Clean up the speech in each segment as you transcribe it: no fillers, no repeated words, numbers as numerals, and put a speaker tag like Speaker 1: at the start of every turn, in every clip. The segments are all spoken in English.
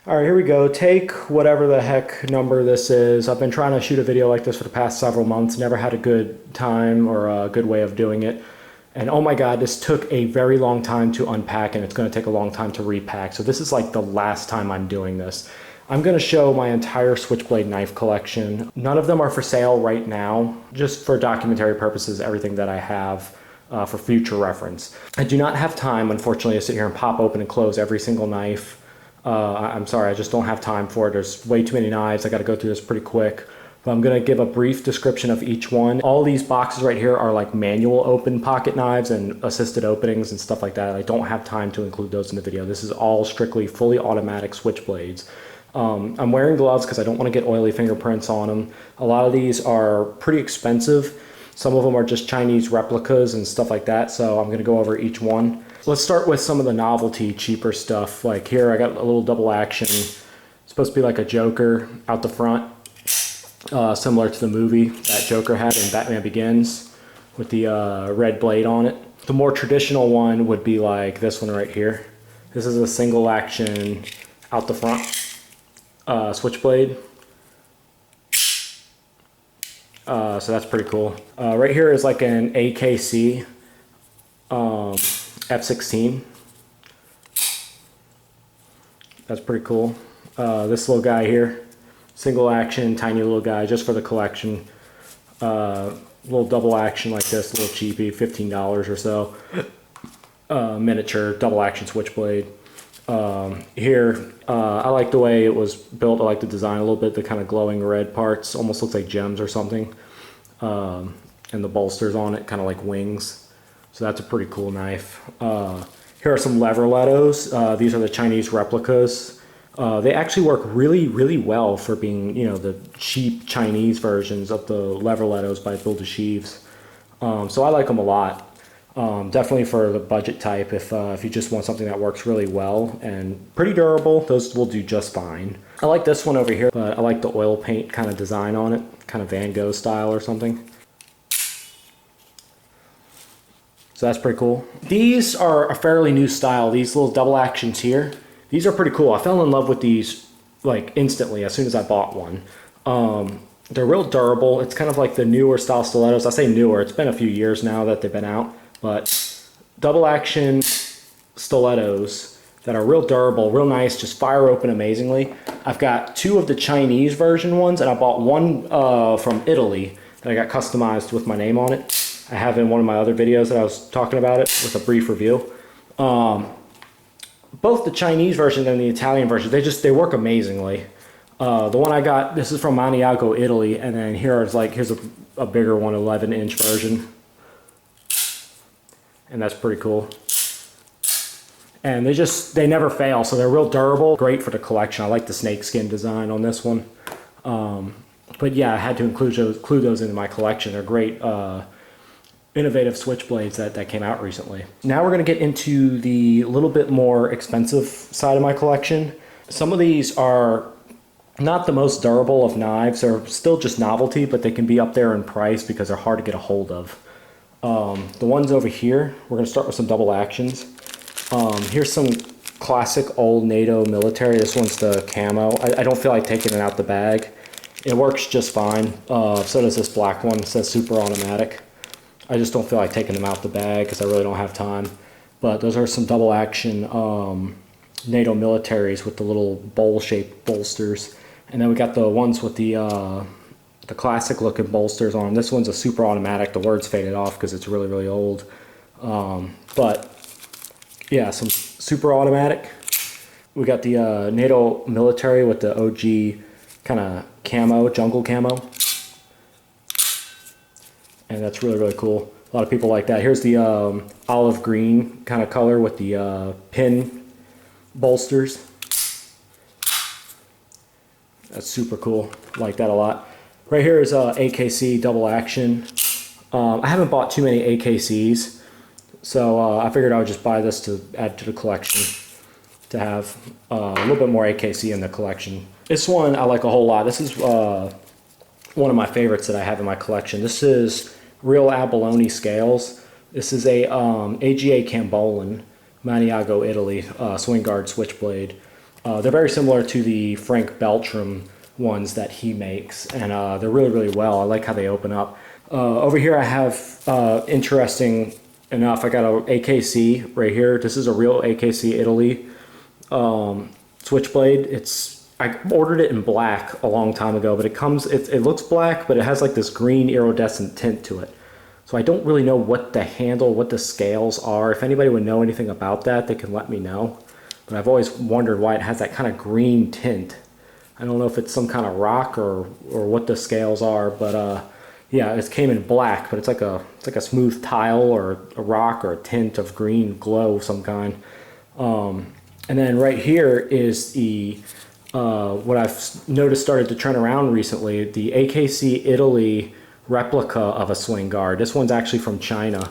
Speaker 1: All right, here we go. Take whatever the heck number this is. I've been trying to shoot a video like this for the past several months. Never had a good time or a good way of doing it. And oh my God, this took a very long time to unpack and it's going to take a long time to repack. So this is like the last time I'm doing this. I'm going to show my entire Switchblade knife collection. None of them are for sale right now, just for documentary purposes, everything that I have for future reference. I do not have time, unfortunately, to sit here and pop open and close every single knife. I'm sorry, I just don't have time for it. There's way too many knives. I got to go through this pretty quick. But I'm going to give a brief description of each one. All these boxes right here are like manual open pocket knives and assisted openings and stuff like that. I don't have time to include those in the video. This is all strictly fully automatic switchblades. I'm wearing gloves because I don't want to get oily fingerprints on them. A lot of these are pretty expensive. Some of them are just Chinese replicas and stuff like that. So I'm going to go over each one. Let's start with some of the novelty, cheaper stuff. Like here, I got a little double action. It's supposed to be like a Joker out the front, similar to the movie that Joker had in Batman Begins with the red blade on it. The more traditional one would be like this one right here. This is a single action out the front switchblade. So that's pretty cool. Right here is like an AKC F16. That's pretty cool. This little guy here, single action, tiny little guy, just for the collection. Little double action like this, a little cheapy, $15 or so. Miniature double action switchblade. Here, I like the way it was built. I like the design a little bit, the kind of glowing red parts, almost looks like gems or something. And the bolsters on it, kind of like wings. So that's a pretty cool knife. Here are some leverlettos. These are the Chinese replicas. They actually work really, really well for being, you know, the cheap Chinese versions of the leverlettos by douchy's. So I like them a lot. Definitely for the budget type, if you just want something that works really well and pretty durable, those will do just fine. I like this one over here, but I like the oil paint kind of design on it, kind of Van Gogh style or something. So that's pretty cool. These are a fairly new style. These little double actions here, these are pretty cool. I fell in love with these like instantly as soon as I bought one. They're real durable. It's kind of like the newer style stilettos. I say newer, it's been a few years now that they've been out, but double action stilettos that are real durable, real nice, just fire open amazingly. I've got two of the Chinese version ones, and I bought one from Italy that I got customized with my name on it. I have in one of my other videos that I was talking about it with a brief review. Both the Chinese version and the Italian version, they work amazingly. The one I got, this is from Maniago, Italy, and then here's a bigger one, 11-inch version. And that's pretty cool. And they never fail, so they're real durable. Great for the collection. I like the snakeskin design on this one. But yeah, I had to include those into my collection. They're great innovative switchblades that came out recently. Now we're going to get into the little bit more expensive side of my collection. Some of these are not the most durable of knives. They're still just novelty, but they can be up there in price because they're hard to get a hold of. The ones over here, we're going to start with some double actions. Here's some classic old Nato Military. This one's the camo. I don't feel like taking it out the bag. It works just fine. So does this black one. It says super automatic. I just don't feel like taking them out the bag because I really don't have time. But those are some double action Nato Militaries with the little bowl-shaped bolsters. And then we got the ones with the classic looking bolsters on them. This one's a super automatic. The word's faded off because it's really, really old. But yeah, some super automatic. We got the Nato Military with the OG kind of camo, jungle camo. And that's really, really cool. A lot of people like that. Here's the olive green kind of color with the pin bolsters. That's super cool. Like that a lot. Right here is AKC double action. I haven't bought too many AKCs, so I figured I would just buy this to add to the collection to have a little bit more AKC in the collection. This one I like a whole lot. This is one of my favorites that I have in my collection. This is real abalone scales. This is a AGA Cambolin, Maniago, Italy, swing guard switchblade. They're very similar to the Frank Beltram ones that he makes, and they're really, really well. I like how they open up. Over here I have, interesting enough, I got a AKC right here. This is a real AKC Italy Switchblade. I ordered it in black a long time ago, but it looks black, but it has like this green iridescent tint to it. So I don't really know what the scales are. If anybody would know anything about that, they can let me know. But I've always wondered why it has that kind of green tint. I don't know if it's some kind of rock or what the scales are, but yeah, it came in black, but it's like a smooth tile or a rock or a tint of green glow of some kind. And then right here is the what I've noticed started to turn around recently, the AKC Italy replica of a swing guard. This one's actually from China.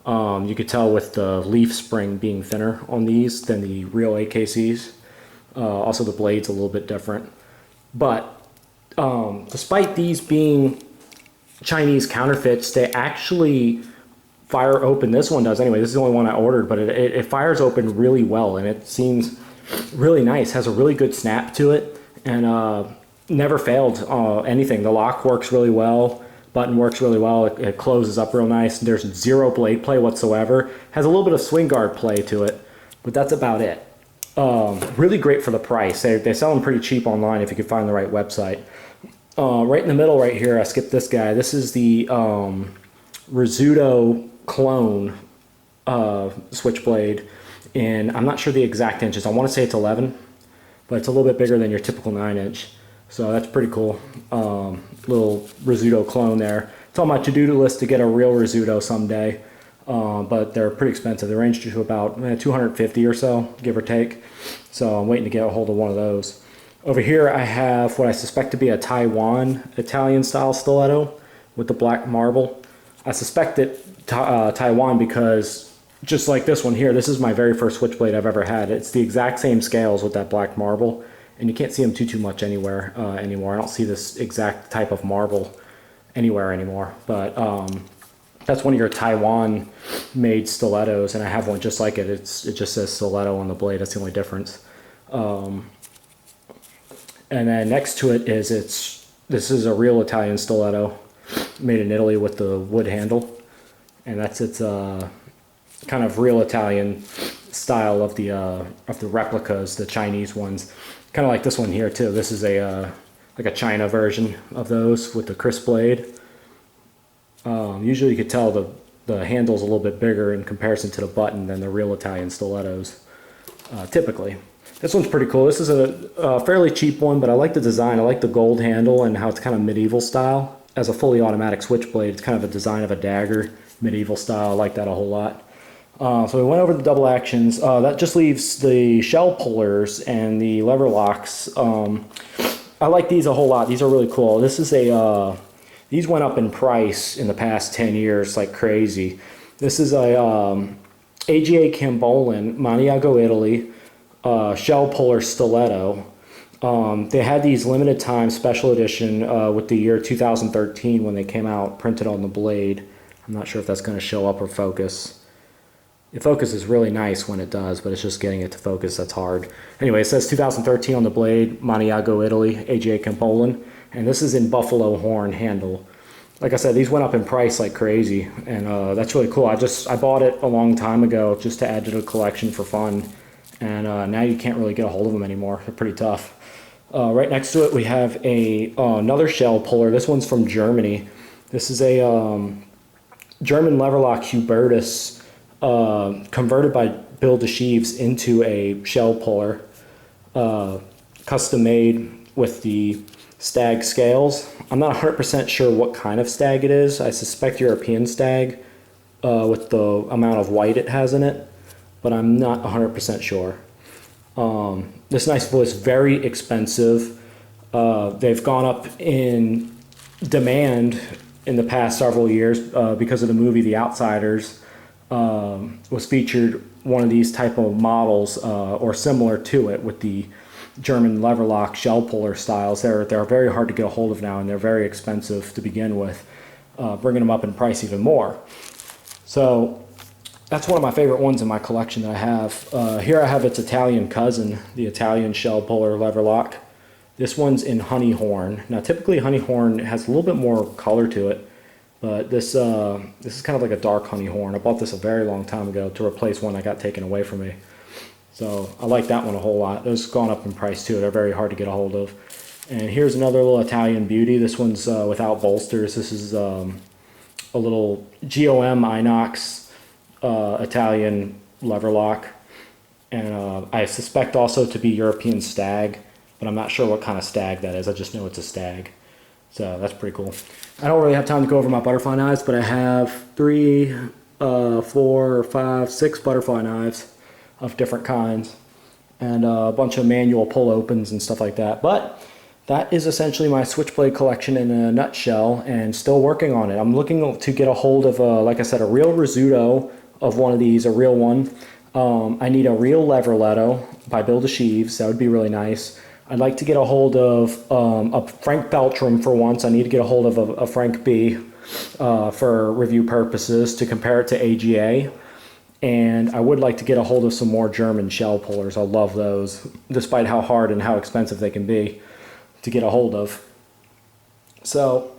Speaker 1: You could tell with the leaf spring being thinner on these than the real AKCs. Also the blade's a little bit different. But despite these being Chinese counterfeits, they actually fire open. This one does anyway. This is the only one I ordered, but it fires open really well, and it seems really nice. Has a really good snap to it, and never failed anything. The lock works really well. Button works really well. It closes up real nice. There's zero blade play whatsoever. Has a little bit of swing guard play to it, but that's about it. Really great for the price. They sell them pretty cheap online if you can find the right website. Right in the middle right here, I skipped this guy. This is the Rizzuto clone Switchblade, and I'm not sure the exact inches. I want to say it's 11, but it's a little bit bigger than your typical 9-inch. So that's pretty cool. Little Rizzuto clone there. It's on my to-do list to get a real Rizzuto someday, but they're pretty expensive. They range to about 250 or so, give or take. So I'm waiting to get a hold of one of those. Over here I have what I suspect to be a Taiwan Italian style stiletto with the black marble. I suspect it Taiwan because just like this one here, this is my very first Switchblade I've ever had. It's the exact same scales with that black marble, and you can't see them too much anywhere anymore. I don't see this exact type of marble anywhere anymore, but that's one of your Taiwan made stilettos, and I have one just like it. It just says stiletto on the blade. That's the only difference. And then next to it is this is a real Italian stiletto made in Italy with the wood handle, and that's its kind of real Italian style of the replicas, the Chinese ones, kind of like this one here too. This is a like a China version of those with the crisp blade. Usually you could tell the handle's a little bit bigger in comparison to the button than the real Italian stilettos, typically. This one's pretty cool. This is a fairly cheap one, but I like the design. I like the gold handle and how it's kind of medieval style. As a fully automatic switchblade, it's kind of a design of a dagger, medieval style. I like that a whole lot. So we went over the double actions. That just leaves the shell pullers and the lever locks. I like these a whole lot. These are really cool. This is these went up in price in the past 10 years like crazy. This is a AGA Cambolin, Maniago, Italy. Shell puller stiletto. They had these limited time special edition with the year 2013 when they came out, printed on the blade. I'm not sure if that's going to show up or focus. It focuses really nice when it does, but it's just getting it to focus that's hard. Anyway, it says 2013 on the blade, Maniago, Italy, AGA Cambolin, and this is in buffalo horn handle. Like I said, these went up in price like crazy, and that's really cool. I bought it a long time ago just to add to the collection for fun. And now you can't really get a hold of them anymore. They're pretty tough. Right next to it, we have another shell puller. This one's from Germany. This is a German leverlock Hubertus converted by Bill DeSheeves into a shell puller, custom made with the stag scales. I'm not 100% sure what kind of stag it is. I suspect European stag with the amount of white it has in it, but I'm not 100% sure. This knife is very expensive. They've gone up in demand in the past several years because of the movie The Outsiders. Was featured one of these type of models or similar to it with the German leverlock shell puller styles. They're very hard to get a hold of now, and they're very expensive to begin with, bringing them up in price even more. So That's one of my favorite ones in my collection that I have. Here I have its Italian cousin, the Italian shell puller lever lock. This one's in honey horn. Now typically honey horn has a little bit more color to it, but this is kind of like a dark honey horn. I bought this a very long time ago to replace one that got taken away from me. So I like that one a whole lot. Those have gone up in price too. They're very hard to get a hold of. And here's another little Italian beauty. This one's without bolsters. This is a little GOM Inox Italian lever lock, and I suspect also to be European stag, but I'm not sure what kind of stag that is. I just know it's a stag, so that's pretty cool. I don't really have time to go over my butterfly knives, but I have 3, 4, 5, 6 butterfly knives of different kinds, and a bunch of manual pull opens and stuff like that. But that is essentially my Switchblade collection in a nutshell, and still working on it. I'm looking to get a hold of, like I said, a real Rizzuto of one of these, a real one. I need a real leverletto by Bill DeSheaves. That would be really nice. I'd like to get a hold of a Frank Beltram for once. I need to get a hold of a Frank B for review purposes to compare it to AGA. And I would like to get a hold of some more German shell pullers. I love those, despite how hard and how expensive they can be to get a hold of. So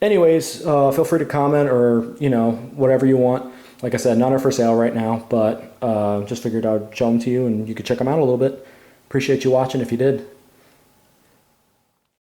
Speaker 1: anyways, feel free to comment or, you know, whatever you want. Like I said, none are for sale right now, but just figured I'd show them to you and you could check them out a little bit. Appreciate you watching if you did.